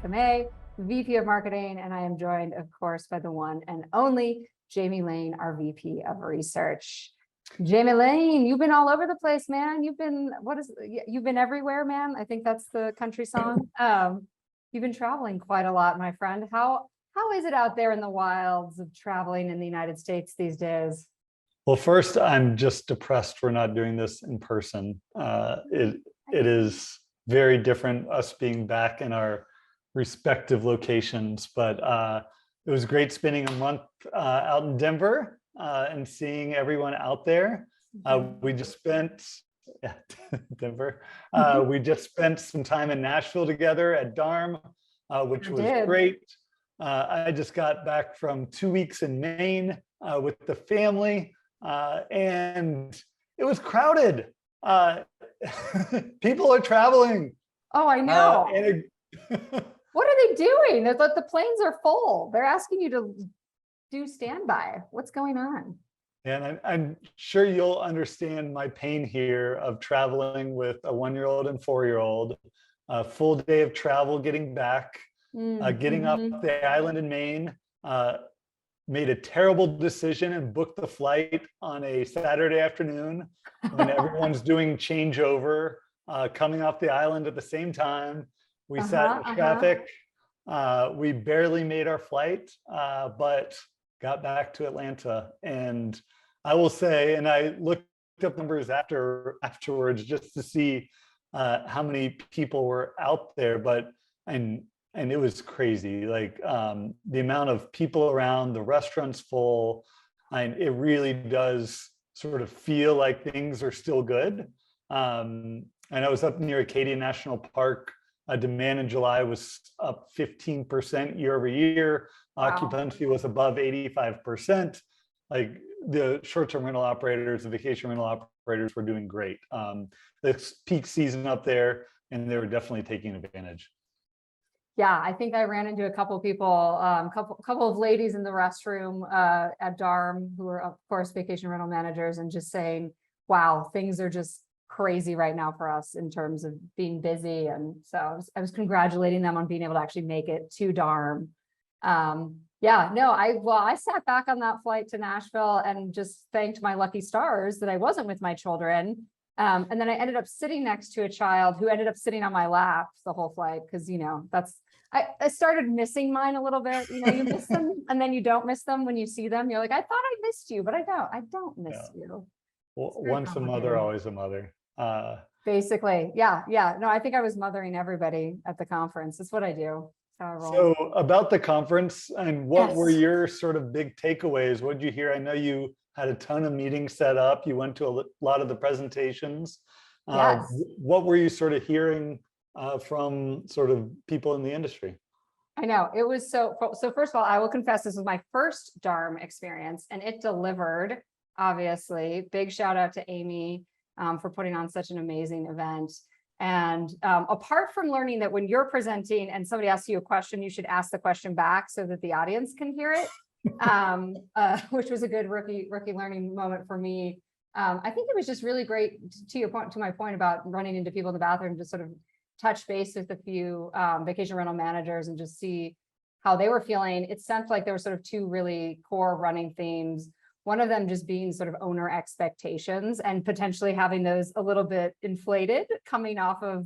Kamei, VP of Marketing, and I am joined, of course, by the one and only Jamie Lane, our VP of Research. Jamie Lane, you've been all over the place, man. You've been everywhere, man. I think that's the country song. You've been traveling quite a lot, my friend. How is it out there in the wilds of traveling in the United States these days? Well, first, I'm just depressed we're not doing this in person. It is very different, us being back in our respective locations, but it was great spending a month out in Denver and seeing everyone out there. We just spent Denver. We just spent some time in Nashville together at DARM, which was great. I just got back from 2 weeks in Maine with the family, and it was crowded. People are traveling. Oh, I know. What are they doing? The planes are full. They're asking you to do standby. What's going on? And I'm sure you'll understand my pain here of traveling with a 1-year-old and 4-year-old, a full day of travel, getting back, getting up the island in Maine, made a terrible decision and booked the flight on a Saturday afternoon when everyone's doing changeover, coming off the island at the same time. We sat in traffic. We barely made our flight, but got back to Atlanta. And I will say, and I looked up numbers afterwards just to see how many people were out there, and it was crazy. Like the amount of people around, the restaurants full, and it really does sort of feel like things are still good. And I was up near Acadia National Park. Demand in July was up 15% year over year. Wow. Occupancy was above 85%. Like the short-term rental operators, the vacation rental operators were doing great. It's peak season up there, and they were definitely taking advantage. Yeah, I think I ran into a couple of people, couple of ladies in the restroom at DARM who were, of course, vacation rental managers, and just saying, wow, things are just crazy right now for us in terms of being busy. And so I was congratulating them on being able to actually make it to DARM. Yeah, no, I sat back on that flight to Nashville and just thanked my lucky stars that I wasn't with my children. And then I ended up sitting next to a child who ended up sitting on my lap the whole flight, because, I started missing mine a little bit. You miss them and then you don't miss them when you see them. You're like, I thought I missed you, but I don't miss you. Well, once a mother, always a mother. Basically, yeah. No, I think I was mothering everybody at the conference. That's what I do. So about the conference, and what were your sort of big takeaways? What did you hear? I know you had a ton of meetings set up. You went to a lot of the presentations. What were you sort of hearing from sort of people in the industry? I know it was so first of all, I will confess, this was my first DARM experience, and it delivered, obviously. Big shout out to Amy for putting on such an amazing event. And apart from learning that when you're presenting and somebody asks you a question, you should ask the question back so that the audience can hear it, which was a good rookie learning moment for me. I think it was just really great, to my point about running into people in the bathroom, just sort of touch base with a few vacation rental managers and just see how they were feeling. It sounded like there were sort of two really core running themes. One of them just being sort of owner expectations and potentially having those a little bit inflated coming off of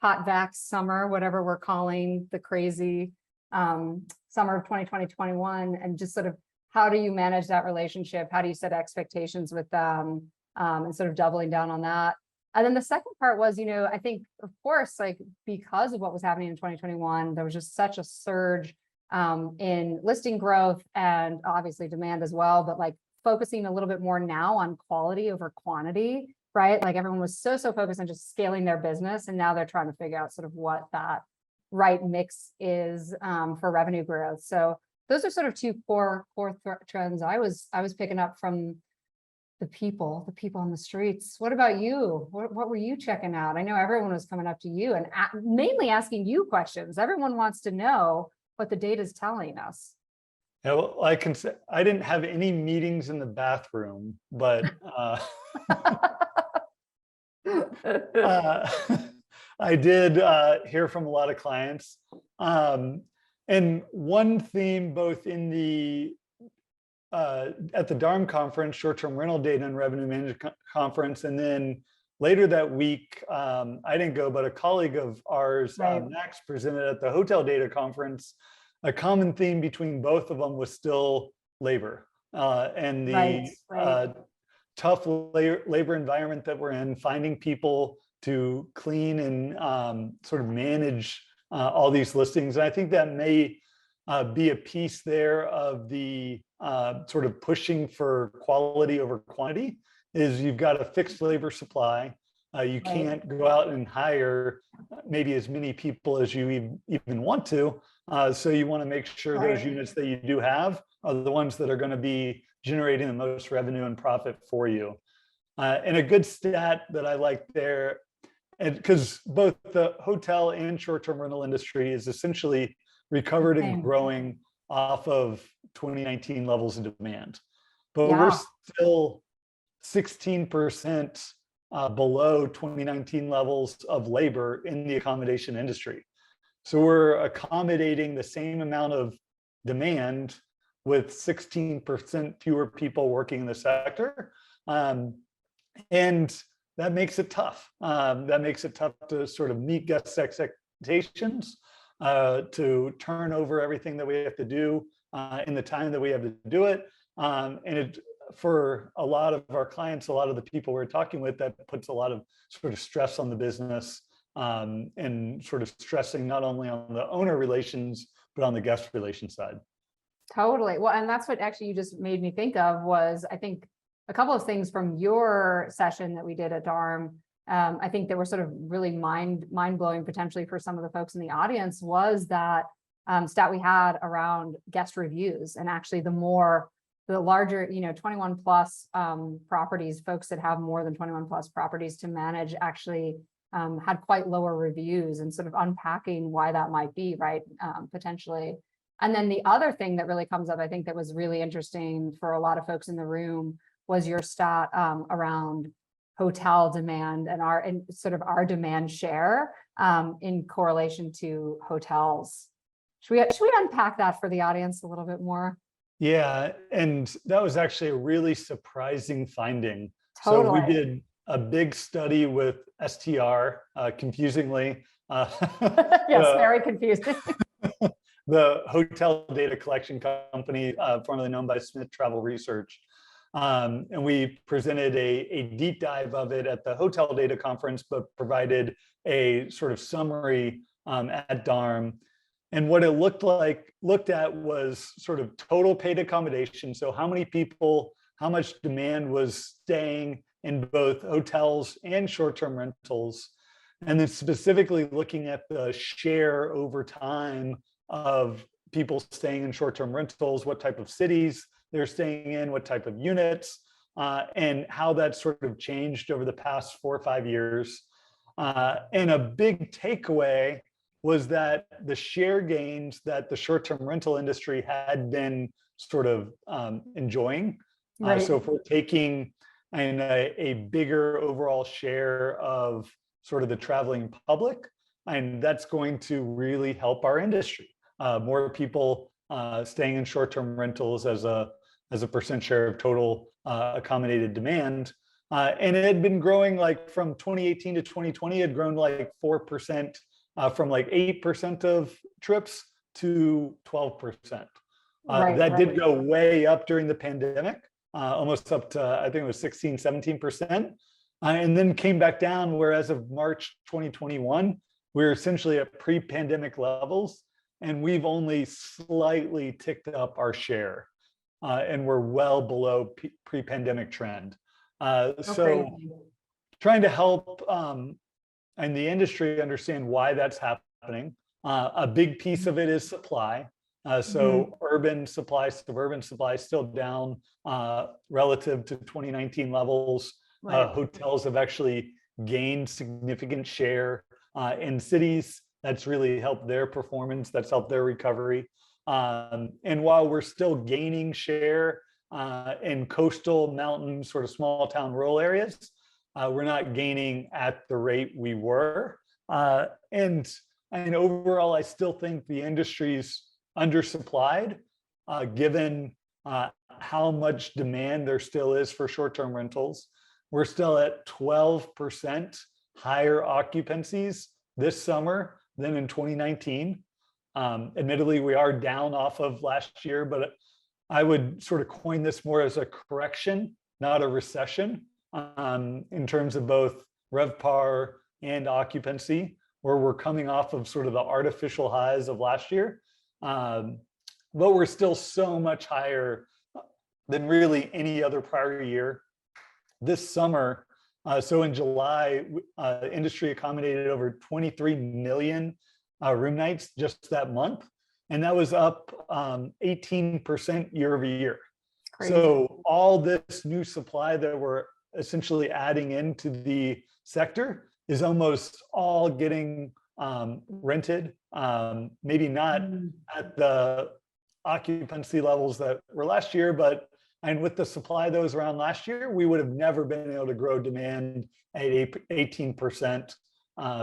hot vax summer, whatever we're calling the crazy summer of 2020-21, and just sort of how do you manage that relationship? How do you set expectations with them, and sort of doubling down on that? And then the second part was, I think, of course, like because of what was happening in 2021, there was just such a surge in listing growth and obviously demand as well, but like focusing a little bit more now on quality over quantity, right? Like everyone was so focused on just scaling their business, and now they're trying to figure out sort of what that right mix is for revenue growth. So those are sort of two core trends I was picking up from the people on the streets. What about you? What were you checking out? I know everyone was coming up to you and mainly asking you questions. Everyone wants to know what the data is telling us. Yeah, well, I can say I didn't have any meetings in the bathroom, but I did hear from a lot of clients. And one theme, both in the at the DARM conference, short-term rental data and revenue management conference, and then later that week, I didn't go, but a colleague of ours, Right. Max, presented at the hotel data conference. A common theme between both of them was still labor and the tough labor environment that we're in, finding people to clean and sort of manage all these listings. And I think that may be a piece there of the sort of pushing for quality over quantity, is you've got a fixed labor supply. You can't go out and hire maybe as many people as you even want to. So you want to make sure those units that you do have are the ones that are going to be generating the most revenue and profit for you. And a good stat that I like there, and because both the hotel and short-term rental industry is essentially recovered and growing off of 2019 levels of demand, but we're still 16% below 2019 levels of labor in the accommodation industry. So we're accommodating the same amount of demand with 16% fewer people working in the sector. And that makes it tough. That makes it tough to sort of meet guests' expectations, to turn over everything that we have to do in the time that we have to do it. And it, for a lot of our clients, a lot of the people we're talking with, that puts a lot of sort of stress on the business, and sort of stressing not only on the owner relations, but on the guest relation side. Totally. Well, and that's what actually you just made me think of was, I think, a couple of things from your session that we did at DARM. I think that were sort of really mind-blowing potentially for some of the folks in the audience, was that stat we had around guest reviews. And actually the larger, 21 plus properties, folks that have more than 21 plus properties to manage actually had quite lower reviews, and sort of unpacking why that might be, right, potentially. And then the other thing that really comes up, I think that was really interesting for a lot of folks in the room, was your stat around hotel demand and sort of our demand share in correlation to hotels. Should we unpack that for the audience a little bit more? Yeah, and that was actually a really surprising finding. Totally. So we did a big study with STR, confusingly. Yes, very confusing. The hotel data collection company, formerly known by Smith Travel Research. And we presented a deep dive of it at the hotel data conference, but provided a sort of summary at DARM. And what it looked at was sort of total paid accommodation. So how many people, how much demand was staying in both hotels and short-term rentals. And then specifically looking at the share over time of people staying in short-term rentals, what type of cities they're staying in, what type of units, and how that sort of changed over the past 4 or 5 years. And a big takeaway was that the share gains that the short-term rental industry had been sort of enjoying. So if we're taking a bigger overall share of sort of the traveling public, and that's going to really help our industry. More people staying in short-term rentals as a percent share of total accommodated demand. And it had been growing, like from 2018 to 2020, it had grown like 4%, from like 8% of trips to 12%. That did go way up during the pandemic, almost up to, I think it was 16, 17%, and then came back down, where as of March 2021, we're essentially at pre-pandemic levels, and we've only slightly ticked up our share, and we're well below pre-pandemic trend. So trying to help and the industry understand why that's happening. A big piece of it is supply. So urban supply, suburban supply is still down relative to 2019 levels. Hotels have actually gained significant share in cities. That's really helped their performance, that's helped their recovery. And while we're still gaining share in coastal, mountain, sort of small town, rural areas, we're not gaining at the rate we were. And And overall, I still think the industry's undersupplied, given how much demand there still is for short-term rentals. We're still at 12% higher occupancies this summer than in 2019. Admittedly, we are down off of last year, but I would sort of coin this more as a correction, not a recession, in terms of both RevPAR and occupancy, where we're coming off of sort of the artificial highs of last year. But we're still so much higher than really any other prior year. This summer, so in July, industry accommodated over 23 million room nights just that month. And that was up 18% year over year. Crazy. So all this new supply that we're essentially adding into the sector is almost all getting rented, maybe not at the occupancy levels that were last year, but and with the supply that was around last year, we would have never been able to grow demand at 18%.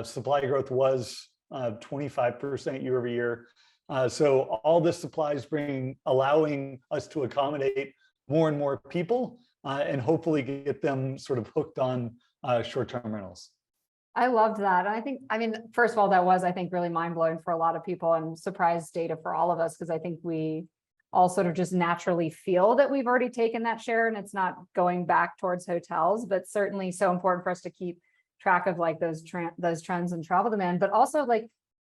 Supply growth was 25% year over year. So all this supply is allowing us to accommodate more and more people and hopefully get them sort of hooked on short-term rentals. I loved that. And I mean, first of all, that was, I think, really mind-blowing for a lot of people and surprise data for all of us, because I think we all sort of just naturally feel that we've already taken that share and it's not going back towards hotels, but certainly so important for us to keep track of like those trends in travel demand. But also, like,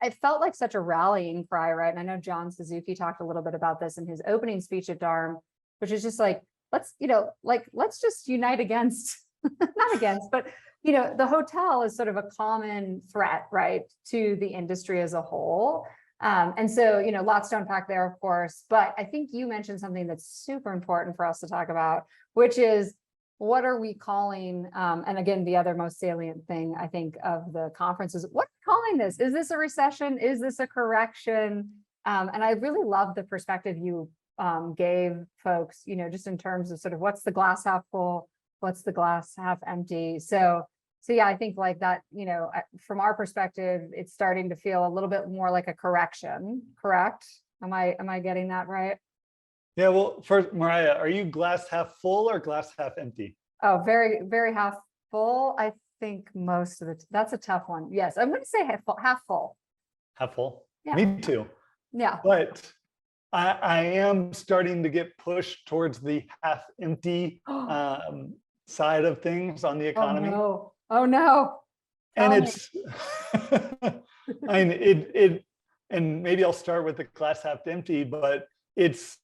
it felt like such a rallying cry, right? And I know John Suzuki talked a little bit about this in his opening speech at DARM, which is just like, let's just unite against, not against, but the hotel is sort of a common threat, right, to the industry as a whole. And so, lots to unpack there, of course, but I think you mentioned something that's super important for us to talk about, which is what are we calling, and again, the other most salient thing, I think, of the conference is, what are we calling this? Is this a recession? Is this a correction? And I really love the perspective you gave folks, just in terms of sort of what's the glass half full, what's the glass half empty. So yeah, I think like that, from our perspective, it's starting to feel a little bit more like a correction, correct? Am I getting that right? Yeah, well, first, Mariah, are you glass half full or glass half empty? Oh, very, very half full. I think most of it. That's a tough one. Yes, I'm going to say half full. Half full. Half full? Yeah. Me too. Yeah. But I am starting to get pushed towards the half empty side of things on the economy. Oh no. Oh no. And it's, and maybe I'll start with the glass half empty, but it's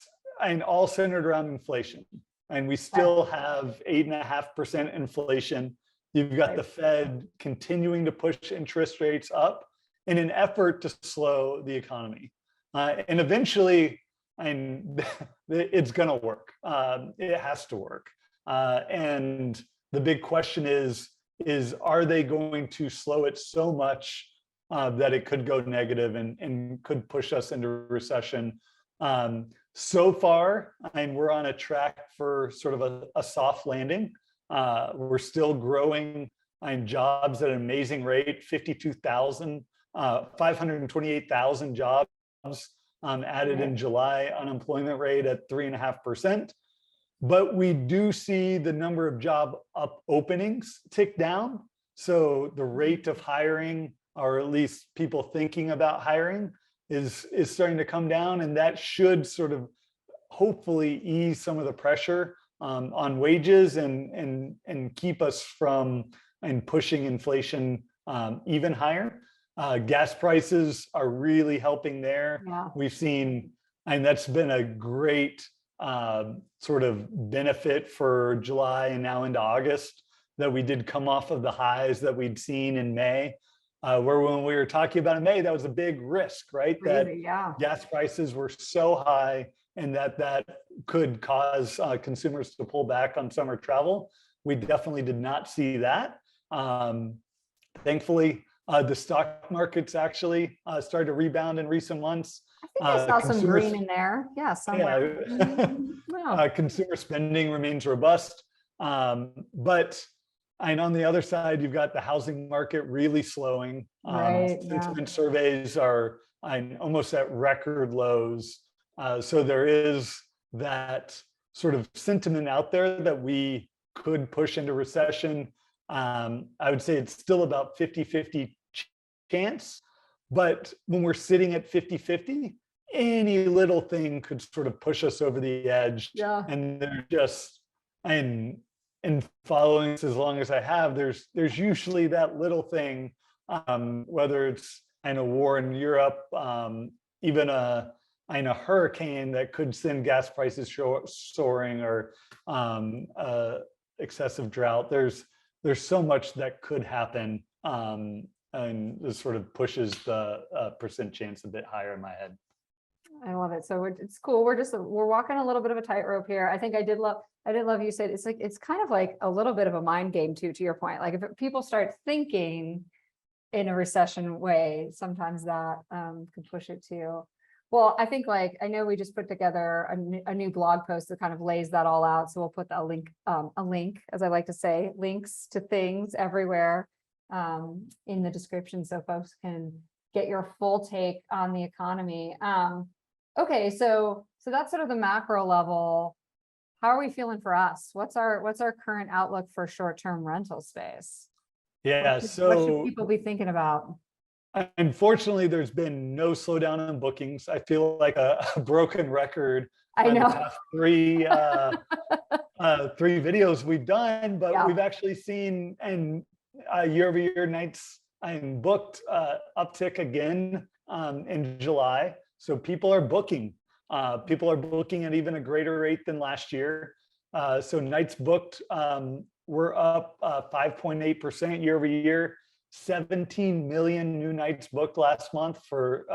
all centered around inflation. And we still have 8.5% inflation. You've got the Fed continuing to push interest rates up in an effort to slow the economy. And eventually, it's going to work. It has to work. And the big question is are they going to slow it so much that it could go negative and could push us into recession? So far, we're on a track for sort of a soft landing. We're still growing jobs at an amazing rate, 528,000 jobs added in July, unemployment rate at 3.5%. But we do see the number of job openings tick down. So the rate of hiring, or at least people thinking about hiring, is starting to come down, and that should sort of hopefully ease some of the pressure on wages and keep us from pushing inflation even higher. Gas prices are really helping there. Yeah. We've seen, and that's been a great sort of benefit for July and now into August, that we did come off of the highs that we'd seen in May. Where when we were talking about in May, that was a big risk, right? Really, yeah. Gas prices were so high and that could cause consumers to pull back on summer travel. We definitely did not see that. Thankfully, the stock markets actually started to rebound in recent months. I think I saw some green in there. Yeah, somewhere. Yeah. Consumer spending remains robust. But And on the other side, you've got the housing market really slowing. Right, yeah. Sentiment surveys are almost at record lows. So there is that sort of sentiment out there that we could push into recession. I would say it's still about 50-50 chance. But when we're sitting at 50-50, any little thing could sort of push us over the edge. Yeah. And they're just, and following this as long as I have, there's usually that little thing, whether it's a war in Europe, even a hurricane that could send gas prices soaring, or excessive drought. There's so much that could happen, and this sort of pushes the percent chance a bit higher in my head. I love it. So it's cool. We're walking a little bit of a tightrope here. I think I did love you said it's kind of like a little bit of a mind game too, to your point. Like if people start thinking in a recession way, sometimes that could push it too. Well, I think I know we just put together a new blog post that kind of lays that all out. So we'll put a link, as I like to say, links to things everywhere in the description, so folks can get your full take on the economy. Okay, so that's sort of the macro level. How are we feeling for us? What's our current outlook for short-term rental space? Yeah, what so should people be thinking about? Unfortunately, there's been no slowdown in bookings. I feel like a broken record. I know. The past three videos we've done, but we've actually seen year-over-year nights and booked uptick again in July. So people are booking. People are booking at even a greater rate than last year. So nights booked were up 5.8% year over year. 17 million new nights booked last month for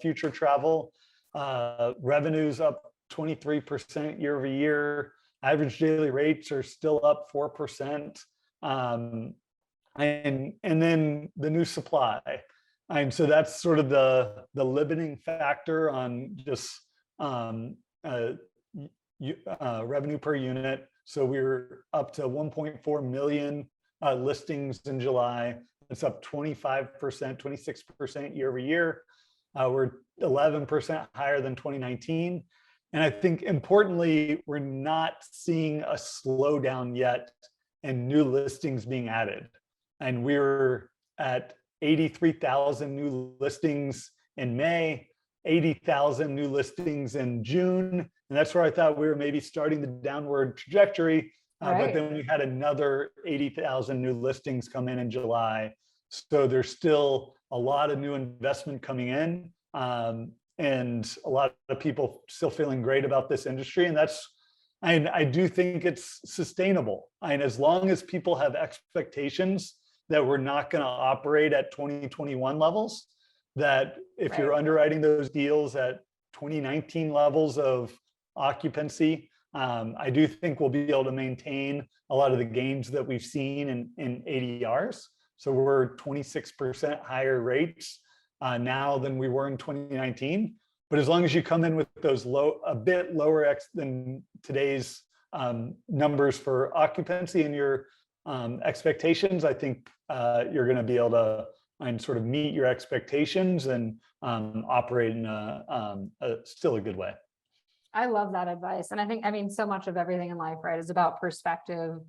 future travel. Revenues up 23% year over year. Average daily rates are still up 4%. And then the new supply. And so that's sort of the limiting factor on just revenue per unit. So we're up to 1.4 million listings in July. It's up 25%, 26% year over year. We're 11% higher than 2019. And I think importantly, we're not seeing a slowdown yet in new listings being added. And we're at 83,000 new listings in May, 80,000 new listings in June. And that's where I thought we were maybe starting the downward trajectory. But then we had another 80,000 new listings come in July. So there's still a lot of new investment coming in, and a lot of people still feeling great about this industry. And I do think it's sustainable. And as long as people have expectations that we're not going to operate at 2021 levels, that if you're underwriting those deals at 2019 levels of occupancy, I do think we'll be able to maintain a lot of the gains that we've seen in ADRs. So we're 26% higher rates now than we were in 2019. But as long as you come in with those a bit lower than today's numbers for occupancy and your expectations, I think you're going to be able to sort of meet your expectations and operate in still a good way. I love that advice. And I mean, so much of everything in life, right, is about perspective.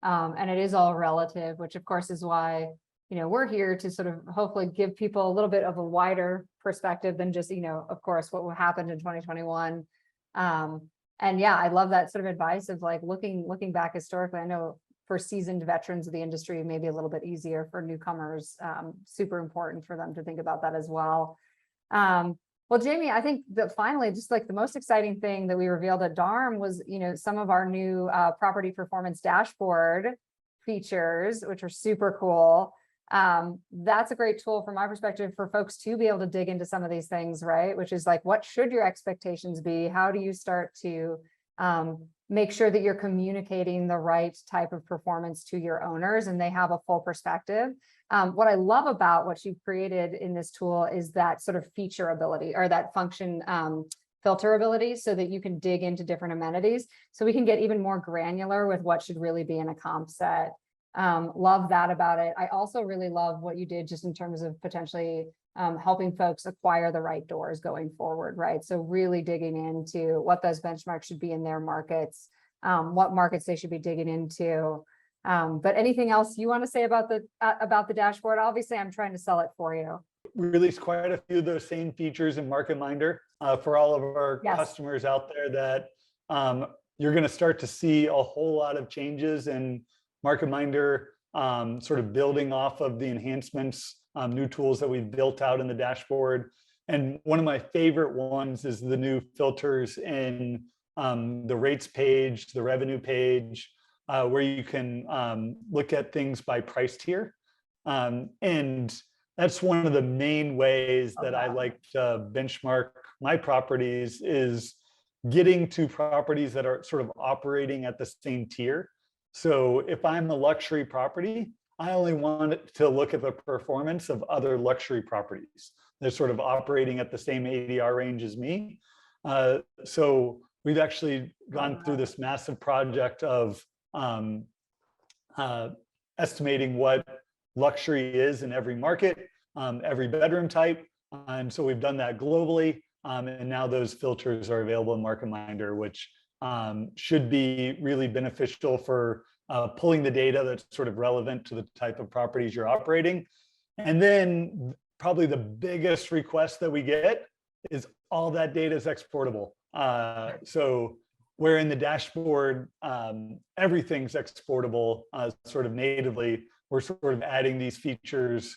And it is all relative, which of course is why, we're here to sort of hopefully give people a little bit of a wider perspective than just, of course, what happened in 2021. And yeah, I love that sort of advice of looking back historically. I know for seasoned veterans of the industry, maybe a little bit easier. For newcomers, super important for them to think about that as well. Well, Jamie, I think that finally, just the most exciting thing that we revealed at DARM was, some of our new property performance dashboard features, which are super cool. That's a great tool from my perspective for folks to be able to dig into some of these things, right? Which is what should your expectations be? How do you start to make sure that you're communicating the right type of performance to your owners and they have a full perspective? What I love about what you've created in this tool is that sort of feature ability, or that function filter ability, so that you can dig into different amenities. So we can get even more granular with what should really be in a comp set. Love that about it. I also really love what you did just in terms of potentially helping folks acquire the right doors going forward, right? So really digging into what those benchmarks should be in their markets, what markets they should be digging into. But anything else you want to say about the dashboard? Obviously, I'm trying to sell it for you. We released quite a few of those same features in Market Minder for all of our customers out there that you're going to start to see a whole lot of changes in Market Minder, sort of building off of the enhancements, new tools that we've built out in the dashboard. And one of my favorite ones is the new filters in the rates page, the revenue page, where you can look at things by price tier. And that's one of the main ways that I like to benchmark my properties, is getting to properties that are sort of operating at the same tier. So if I'm a luxury property, I only want to look at the performance of other luxury properties. They're sort of operating at the same ADR range as me. So we've actually gone through this massive project of estimating what luxury is in every market, every bedroom type. And so we've done that globally. And now those filters are available in Market Minder, which should be really beneficial for pulling the data that's sort of relevant to the type of properties you're operating. And then probably the biggest request that we get is all that data is exportable. So where in the dashboard, everything's exportable sort of natively, we're sort of adding these features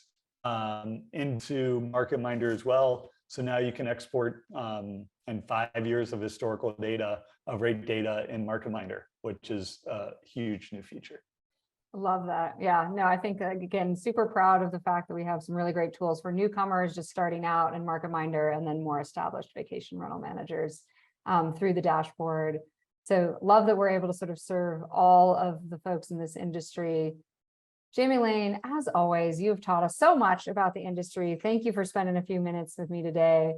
into Market Minder as well. So now you can export and 5 years of historical data, of rate data in Market Minder, which is a huge new feature. Love that. Yeah, no, I think again, super proud of the fact that we have some really great tools for newcomers just starting out in Market Minder, and then more established vacation rental managers through the dashboard. So love that we're able to sort of serve all of the folks in this industry. Jamie Lane, as always, you've taught us so much about the industry. Thank you for spending a few minutes with me today.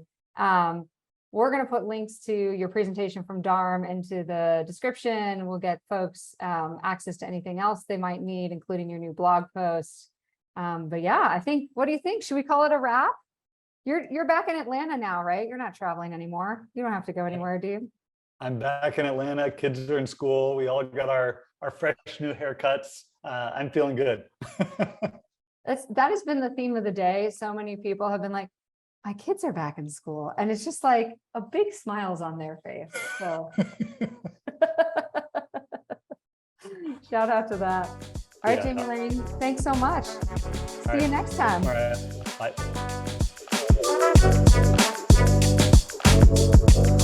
We're going to put links to your presentation from DARM into the description. We'll get folks access to anything else they might need, including your new blog post. But yeah, I think, what do you think? Should we call it a wrap? You're back in Atlanta now, right? You're not traveling anymore. You don't have to go anywhere, do you? I'm back in Atlanta. Kids are in school. We all got our fresh new haircuts. I'm feeling good. That has been the theme of the day. So many people have been like, my kids are back in school. And it's just like a big smiles on their face. So shout out to that. All right, Jamie Lane, thanks so much. See you next time. All right. Bye.